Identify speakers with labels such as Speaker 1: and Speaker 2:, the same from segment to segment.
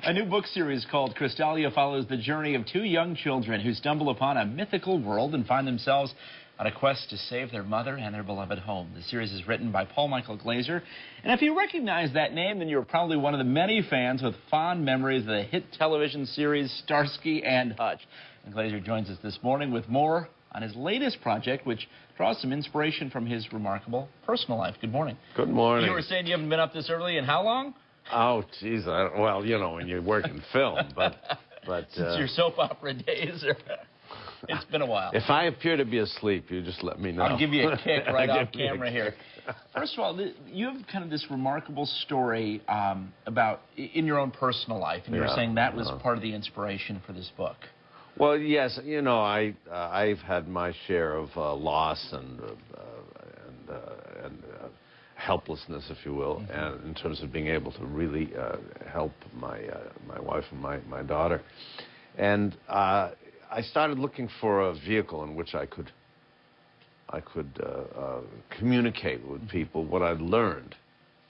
Speaker 1: A new book series called Crystalia follows the journey of two young children who stumble upon a mythical world and find themselves on a quest to save their mother and their beloved home. The series is written by Michael Glaser. And if you recognize that name, then you're probably one of the many fans with fond memories of the hit television series Starsky and Hutch. And Glaser joins us this morning with more on his latest project, which draws some inspiration from his remarkable personal life. Good morning.
Speaker 2: Good morning.
Speaker 1: You were saying you haven't been up this early in how long?
Speaker 2: Oh, geez. Well, you know, when you work in film, but
Speaker 1: Since your soap opera days, it's been a while.
Speaker 2: If I appear to be asleep, you just let me know.
Speaker 1: I'll give you a kick right off camera here. First of all, you have kind of this remarkable story about in your own personal life, and you were saying that was part of the inspiration for this book. Well,
Speaker 2: yes, you know, I've had my share of loss and helplessness, if you will, and in terms of being able to really help my wife and my daughter. And I started looking for a vehicle in which I could communicate with people what I'd learned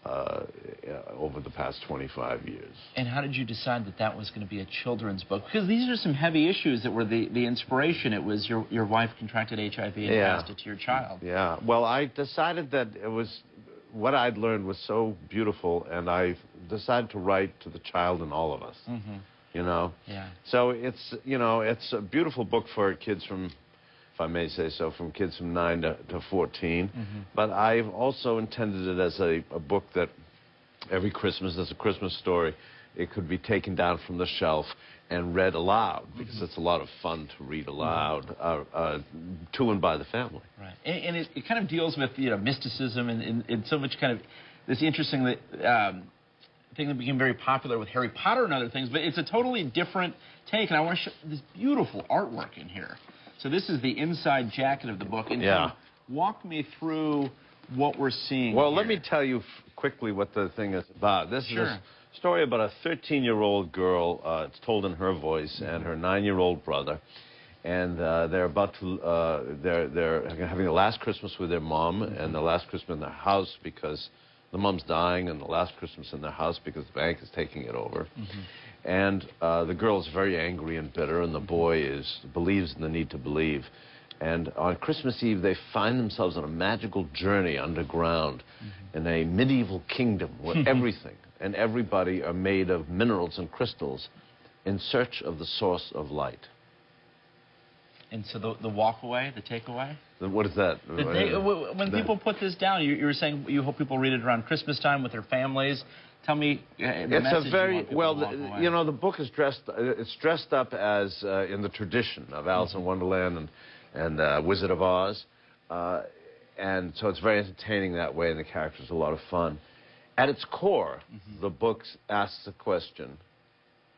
Speaker 2: over the past 25 years.
Speaker 1: And how did you decide that that was going to be a children's book? Because these are some heavy issues that were the inspiration. It was your wife contracted HIV and passed it to your child.
Speaker 2: Yeah. Well, I decided that it was what I'd learned was so beautiful, and I decided to write to the child in all of us. You know.
Speaker 1: Yeah.
Speaker 2: So it's it's a beautiful book for kids from, if I may say so, from kids from 9 to 14. But I've also intended it as a book that every Christmas, as a Christmas story, it could be taken down from the shelf and read aloud, because it's a lot of fun to read aloud to and by the family.
Speaker 1: Right. And it kind of deals with mysticism and so much kind of this interesting thing that became very popular with Harry Potter and other things, but it's a totally different take. And I want to show this beautiful artwork in here. So this is the inside jacket of the book. And kind of walk me through what we're seeing
Speaker 2: Well,
Speaker 1: here.
Speaker 2: Let me tell you quickly what the thing is about. This is a story about a 13-year-old girl. It's told in her voice, and her 9-year-old brother. And they're about to, they're having the last Christmas with their mom, and the last Christmas in their house because the mom's dying, and the last Christmas in their house because the bank is taking it over. And the girl is very angry and bitter, and the boy believes in the need to believe. And on Christmas Eve, they find themselves on a magical journey underground in a medieval kingdom where everything and everybody are made of minerals and crystals in search of the source of light.
Speaker 1: And so the walk-away, the takeaway?
Speaker 2: What is that?
Speaker 1: When people put this down, you were saying you hope people read it around Christmas time with their families. Tell me
Speaker 2: it's a very you know, the book is dressed up as in the tradition of Alice in Wonderland and Wizard of Oz, and so it's very entertaining that way, and the characters are a lot of fun. At its core, the book asks a question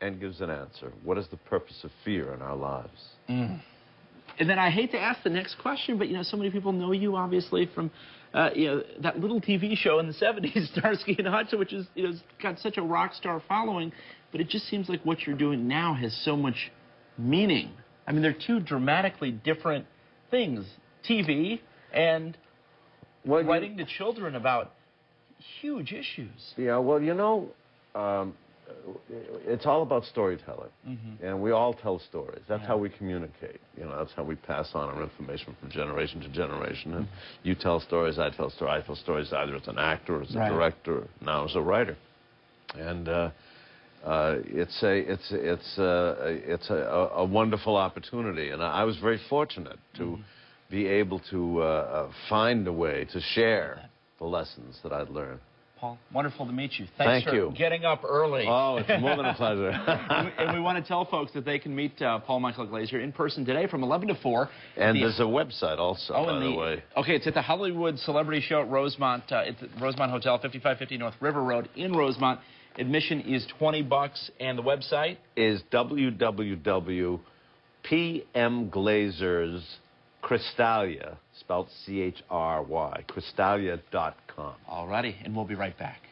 Speaker 2: and gives an answer. What is the purpose of fear in our lives?
Speaker 1: And then I hate to ask the next question, but so many people know you obviously from that little TV show in the 70s, Starsky and Hutch, which is got such a rock star following, but it just seems like what you're doing now has so much meaning. I mean, they're two dramatically different things, TV and writing to children about huge issues.
Speaker 2: Yeah, well, it's all about storytelling, and we all tell stories. That's how we communicate. That's how we pass on our information from generation to generation. And you tell stories, I tell stories. I tell stories either as an actor, or as a director, now as a writer. And it's a wonderful opportunity, and I was very fortunate to be able to find a way to share the lessons that I'd learned.
Speaker 1: Paul, wonderful to meet you.
Speaker 2: Thank
Speaker 1: you for getting up early.
Speaker 2: Oh, it's more than a pleasure.
Speaker 1: And we want to tell folks that they can meet Michael Glaser in person today from 11 to 4.
Speaker 2: And there's a website also, by the way.
Speaker 1: Okay, it's at the Hollywood Celebrity Show at Rosemont. It's at Rosemont Hotel, 5550 North River Road in Rosemont. Admission is $20, and the website is
Speaker 2: www.pmglazer's Crystalia, spelled C-H-R-Y, Crystalia.com.
Speaker 1: All righty, and we'll be right back.